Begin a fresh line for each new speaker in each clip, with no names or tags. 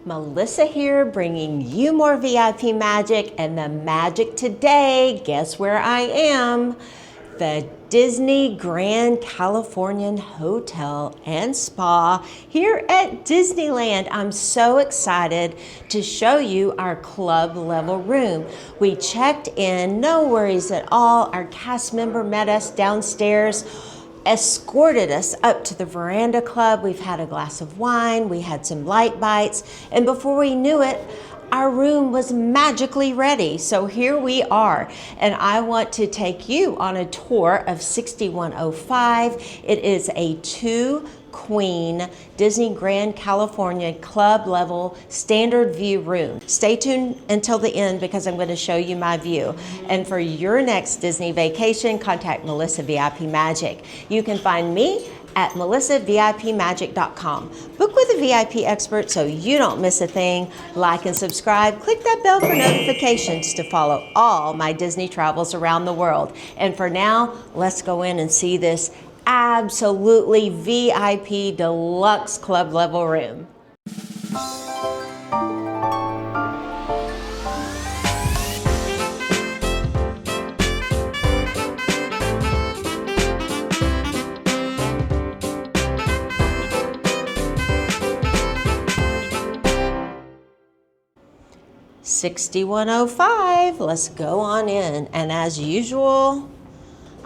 Melissa here, bringing you more VIP magic, and the magic today, guess where I am? The Disney Grand Californian Hotel and Spa here at Disneyland. I'm so excited to show you our club level room. We checked in, no worries at all. Our cast member met us downstairs, escorted us up to the veranda club. We've had a glass of wine, we had some light bites, and before we knew it, our room was magically ready. So here we are, and I want to take you on a tour of 6105. It is a 2-queen Disney Grand California club level standard view room. Stay tuned until the end because I'm going to show you my view. And for your next Disney vacation, contact Melissa VIP Magic. You can find me at melissavipmagic.com. Book with a VIP expert so you don't miss a thing. Like and subscribe. Click that bell for notifications to follow all my Disney travels around the world. And for now, let's go in and see this absolutely VIP deluxe club level room. $6105. Let's go on in, and as usual,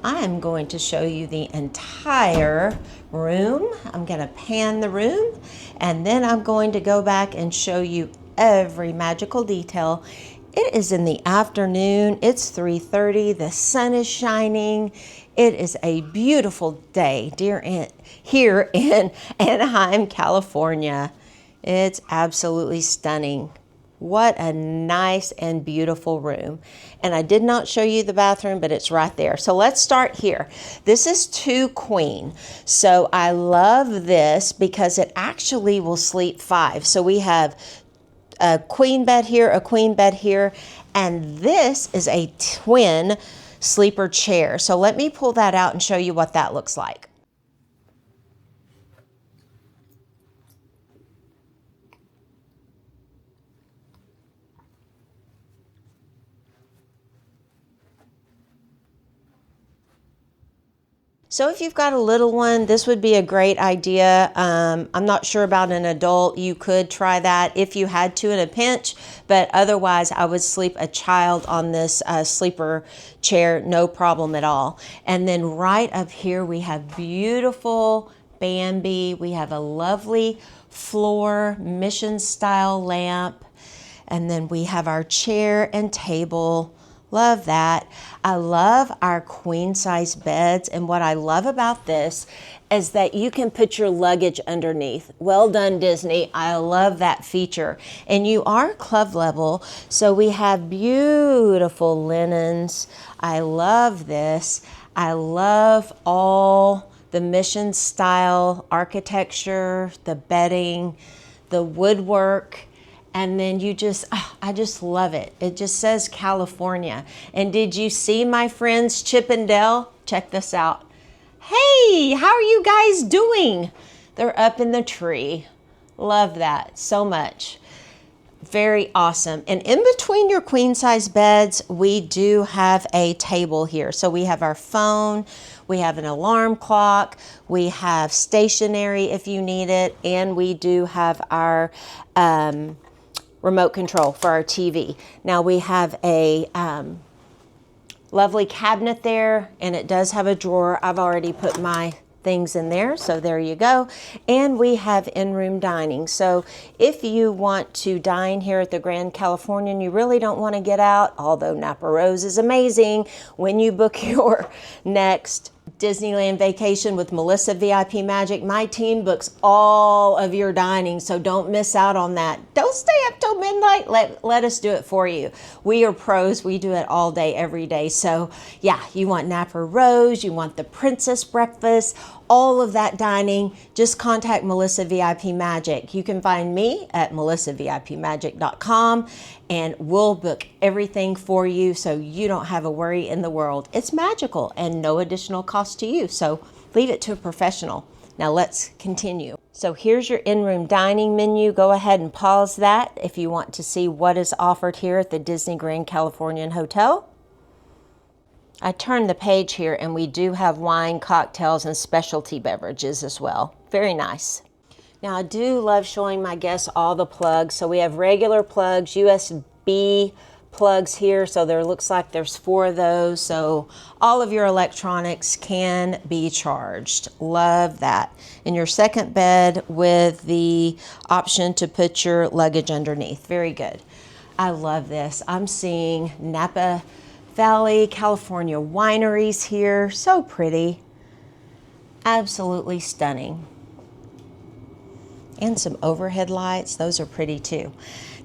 I am going to show you the entire room. I'm going to pan the room, and then I'm going to go back and show you every magical detail. It is in the afternoon. It's 3:30. The sun is shining. It is a beautiful day here in Anaheim, California. It's absolutely stunning. What a nice and beautiful room. And I did not show you the bathroom, but it's right there. So let's start here. This is 2-queen. So I love this because it actually will sleep 5. So we have a queen bed here, a queen bed here, and this is a twin sleeper chair. So let me pull that out and show you what that looks like. So if you've got a little one, this would be a great idea. I'm not sure about an adult. You could try that if you had to in a pinch, but otherwise I would sleep a child on this sleeper chair, no problem at all. And then right up here we have beautiful Bambi. We have a lovely floor mission style lamp. And then we have our chair and table. Love that. I love our queen size beds, and what I love about this is that you can put your luggage underneath. Well done, Disney. I love that feature. And you are club level, so we have beautiful linens. I love this. I love all the mission style architecture, the bedding, the woodwork. And then I just love it. It just says California. And did you see my friends Chip and Dale? Check this out. Hey, how are you guys doing? They're up in the tree. Love that so much. Very awesome. And in between your queen size beds, we do have a table here. So we have our phone, we have an alarm clock, we have stationery if you need it, and we do have our remote control for our TV. Now we have a lovely cabinet there, and it does have a drawer. I've already put my things in there, so there you go. And we have in-room dining. So if you want to dine here at the Grand Californian, you really don't want to get out, although Napa Rose is amazing. When you book your next Disneyland vacation with Melissa VIP Magic, my team books all of your dining, so don't miss out on that. Don't stay up till midnight. Let us do it for you. We are pros. We do it all day, every day. So yeah, you want Napa Rose, you want the princess breakfast, all of that dining, just contact Melissa VIP Magic. You can find me at melissavipmagic.com, and we'll book everything for you so you don't have a worry in the world. It's magical and no additional cost to you, so leave it to a professional. Now let's continue. So here's your in-room dining menu. Go ahead and pause that if you want to see what is offered here at the Disney Grand Californian Hotel. I turned the page here and we do have wine, cocktails, and specialty beverages as well. Very nice. Now I do love showing my guests all the plugs. So we have regular plugs, USB plugs here. So there looks like there's 4 of those. So all of your electronics can be charged. Love that. And your second bed with the option to put your luggage underneath. Very good. I love this. I'm seeing Napa Valley, California wineries here. So pretty. Absolutely stunning. And some overhead lights. Those are pretty too.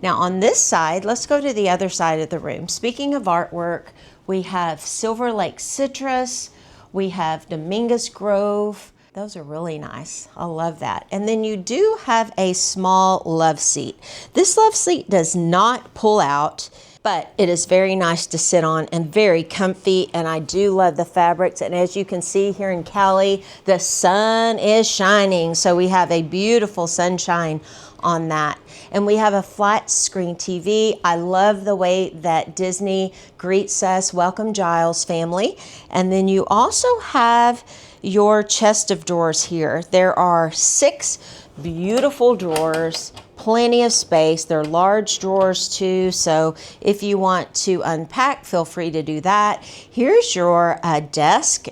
Now on this side, let's go to the other side of the room. Speaking of artwork, we have Silver Lake Citrus. We have Dominguez Grove. Those are really nice. I love that. And then you do have a small love seat. This love seat does not pull out, but it is very nice to sit on and very comfy. And I do love the fabrics. And as you can see here in Cali, the sun is shining. So we have a beautiful sunshine on that. And we have a flat screen TV. I love the way that Disney greets us. Welcome, Giles family. And then you also have your chest of drawers here. There are 6 beautiful drawers, plenty of space. They're large drawers too, so if you want to unpack, feel free to do that. Here's your desk,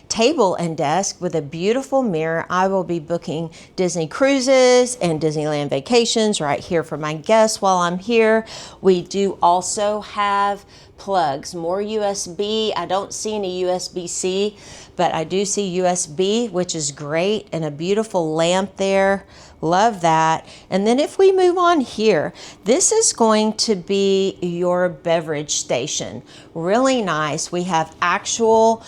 table and desk with a beautiful mirror. I will be booking Disney cruises and Disneyland vacations right here for my guests while I'm here. We do also have plugs, more USB. I don't see any USB-C, but I do see USB, which is great, and a beautiful lamp there. Love that. And then if we move on here, this is going to be your beverage station. Really nice. We have actual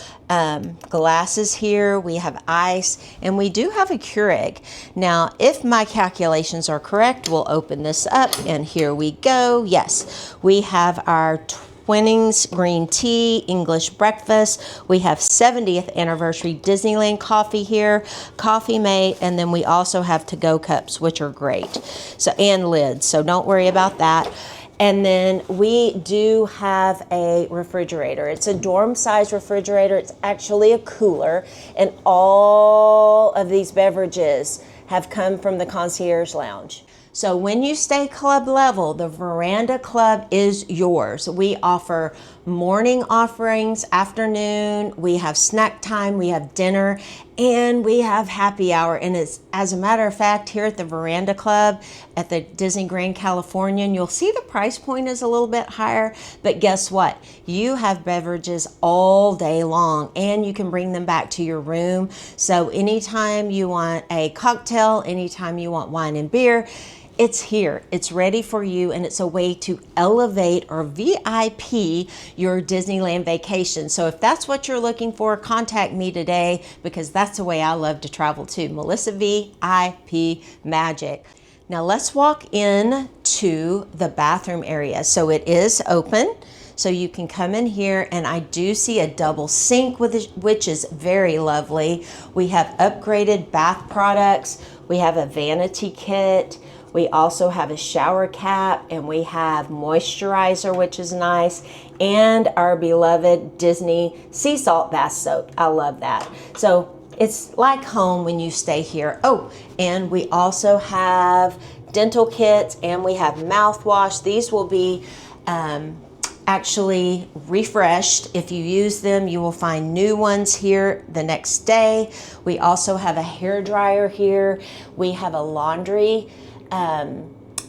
glasses here. We have ice, and we do have a Keurig. Now, if my calculations are correct, we'll open this up, and here we go. Yes, we have our Twinings green tea, English breakfast. We have 70th anniversary Disneyland coffee here, Coffee Mate, and then we also have to-go cups, which are great. So, and lids, so don't worry about that. And then we do have a refrigerator. It's a dorm size refrigerator. It's actually a cooler, and all of these beverages have come from the concierge lounge. So when you stay club level, the Veranda Club is yours. We offer morning offerings, afternoon, we have snack time, we have dinner, and we have happy hour. And as a matter of fact, here at the Veranda Club at the Disney Grand Californian, you'll see the price point is a little bit higher, but guess what? You have beverages all day long, and you can bring them back to your room. So anytime you want a cocktail, anytime you want wine and beer, it's here, it's ready for you, and it's a way to elevate or VIP your Disneyland vacation. So if that's what you're looking for, contact me today, because that's the way I love to travel too. Melissa VIP Magic. Now let's walk in to the bathroom area. So it is open, so you can come in here, and I do see a double sink, which is very lovely. We have upgraded bath products. We have a vanity kit. We also have a shower cap, and we have moisturizer, which is nice, and our beloved Disney sea salt bath soap. I love that. So it's like home when you stay here. Oh, and we also have dental kits, and we have mouthwash. These will be actually refreshed. If you use them, you will find new ones here the next day. We also have a hair dryer here. We have a laundry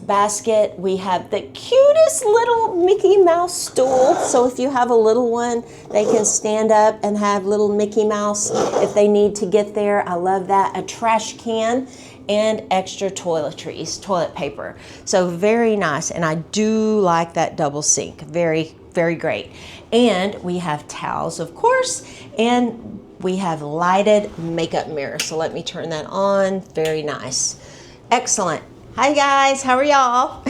basket. We have the cutest little Mickey Mouse stool. So if you have a little one, they can stand up and have little Mickey Mouse if they need to get there. I love that. A trash can and extra toiletries, toilet paper. So very nice. And I do like that double sink. Very, very great. And we have towels, of course, and we have lighted makeup mirrors. So let me turn that on. Very nice. Excellent. Hi guys, how are y'all?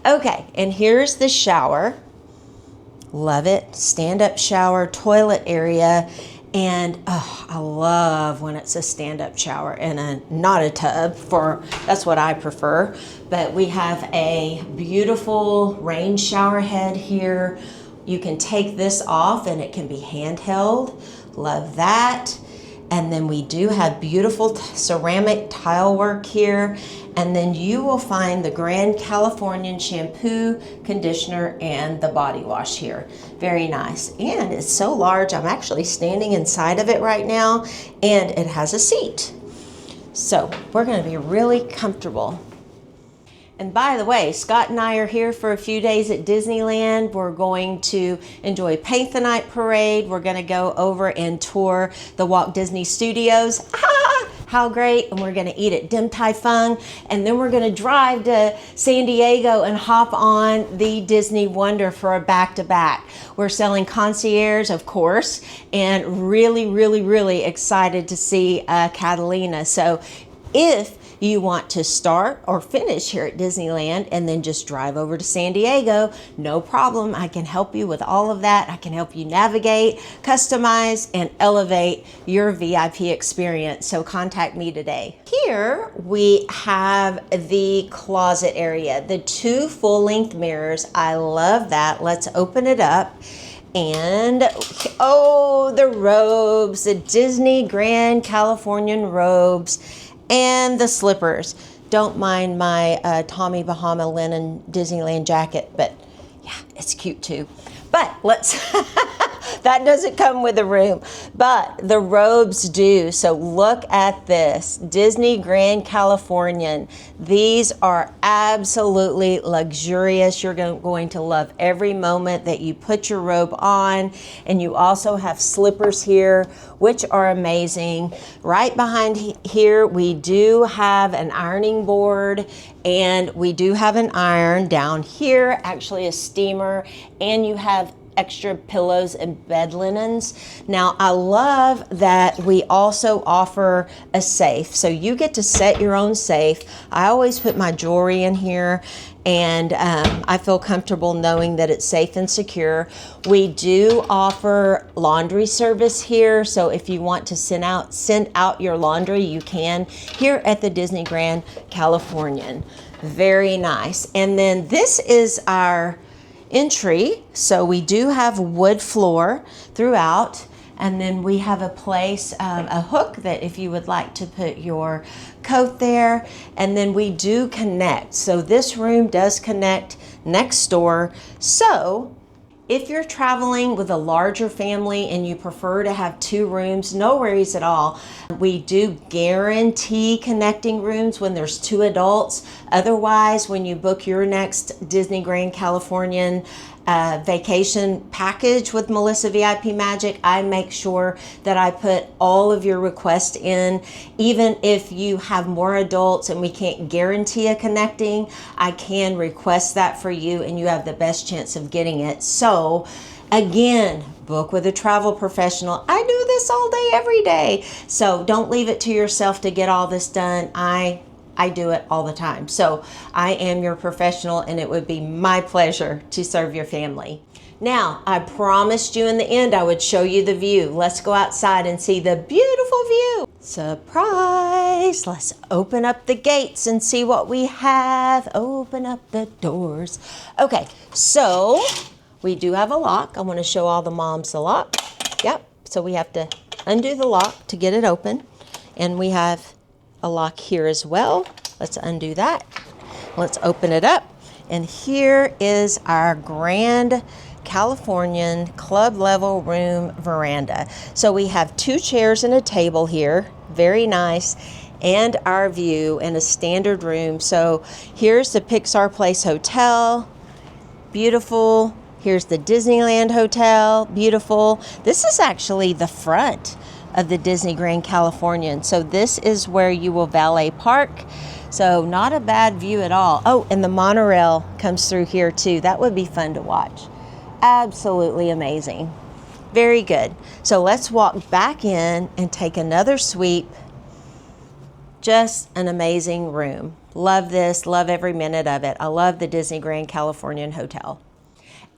Okay, and here's the shower. Love it. Stand-up shower, toilet area, And oh, I love when it's a stand-up shower and not a tub, that's what I prefer. But we have a beautiful rain shower head here. You can take this off and it can be handheld. Love that. And then we do have beautiful ceramic tile work here. And then you will find the Grand Californian shampoo, conditioner, and the body wash here. Very nice. And it's so large, I'm actually standing inside of it right now, and it has a seat. So we're gonna be really comfortable. And by the way, Scott and I are here for a few days at Disneyland. We're going to enjoy Paint the Night Parade. We're going to go over and tour the Walt Disney Studios. Ah, how great. And we're going to eat at Dim Tai Fung. And then we're going to drive to San Diego and hop on the Disney Wonder for a back-to-back. We're selling concierge, of course, and really, really, really excited to see Catalina. So if you want to start or finish here at Disneyland and then just drive over to San Diego, no problem. I can help you with all of that. I can help you navigate, customize, and elevate your VIP experience. So contact me today. Here we have the closet area, the 2 full-length mirrors. I love that. Let's open it up. And oh, the robes, the Disney Grand Californian robes. And the slippers. Don't mind my Tommy Bahama linen Disneyland jacket, but yeah, it's cute too. But let's, that doesn't come with the room, but the robes do. So look at this, Disney Grand Californian. These are absolutely luxurious. You're going to love every moment that you put your robe on. And you also have slippers here, which are amazing. Right behind here, we do have an ironing board, and we do have an iron down here, actually a steamer, and you have extra pillows and bed linens. Now, I love that we also offer a safe. So you get to set your own safe. I always put my jewelry in here, and I feel comfortable knowing that it's safe and secure. We do offer laundry service here, so if you want to send out your laundry, you can here at the Disney Grand Californian. Very nice. And then this is our entry. So we do have wood floor throughout, and then we have a place, a hook that if you would like to put your coat there, and then we do connect. So this room does connect next door. So if you're traveling with a larger family and you prefer to have 2 rooms, no worries at all. We do guarantee connecting rooms when there's 2 adults. Otherwise, when you book your next Disney Grand Californian vacation package with Melissa VIP Magic, I make sure that I put all of your requests in. Even if you have more adults and we can't guarantee a connecting, I can request that for you, and you have the best chance of getting it. So again, book with a travel professional. I do this all day, every day. So don't leave it to yourself to get all this done. I do it all the time. So I am your professional, and it would be my pleasure to serve your family. Now, I promised you in the end I would show you the view. Let's go outside and see the beautiful view. Surprise! Let's open up the gates and see what we have. Open up the doors. Okay, so we do have a lock. I want to show all the moms the lock. Yep, so we have to undo the lock to get it open. And we have a lock here as well. Let's undo that. Let's open it up. And here is our Grand Californian club level room veranda. So we have 2 chairs and a table here. Very nice. And our view in a standard room. So here's the Pixar Place Hotel. Beautiful. Here's the Disneyland Hotel. Beautiful. This is actually the front of the Disney Grand Californian. So this is where you will valet park. So not a bad view at all. Oh, and the monorail comes through here too. That would be fun to watch. Absolutely amazing. Very good. So let's walk back in and take another sweep. Just an amazing room. Love this, love every minute of it. I love the Disney Grand Californian Hotel.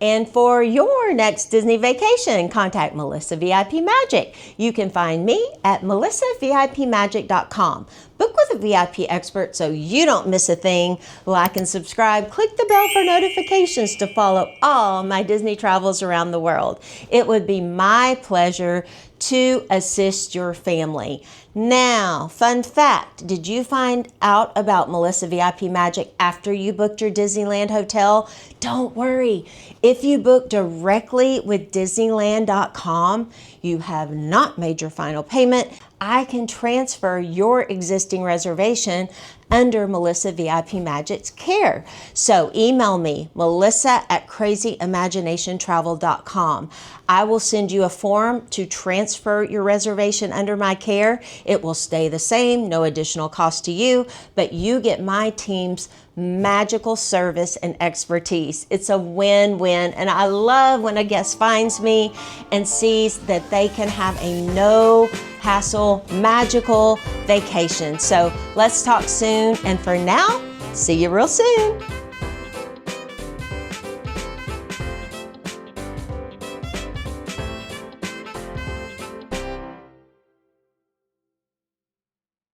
And for your next Disney vacation, contact Melissa VIP Magic. You can find me at melissavipmagic.com. Book with a VIP expert so you don't miss a thing. Like and subscribe. Click the bell for notifications to follow all my Disney travels around the world. It would be my pleasure to assist your family. Now, fun fact, did you find out about Melissa VIP Magic after you booked your Disneyland hotel? Don't worry. If you book directly with Disneyland.com, you have not made your final payment. I can transfer your existing reservation under Melissa VIP Magic's care. So email me, melissa@crazyimaginationtravel.com. I will send you a form to transfer your reservation under my care. It will stay the same, no additional cost to you, but you get my team's magical service and expertise. It's a win-win, and I love when a guest finds me and sees that they can have a no hassle, magical vacation. So let's talk soon, and for now, see you real soon.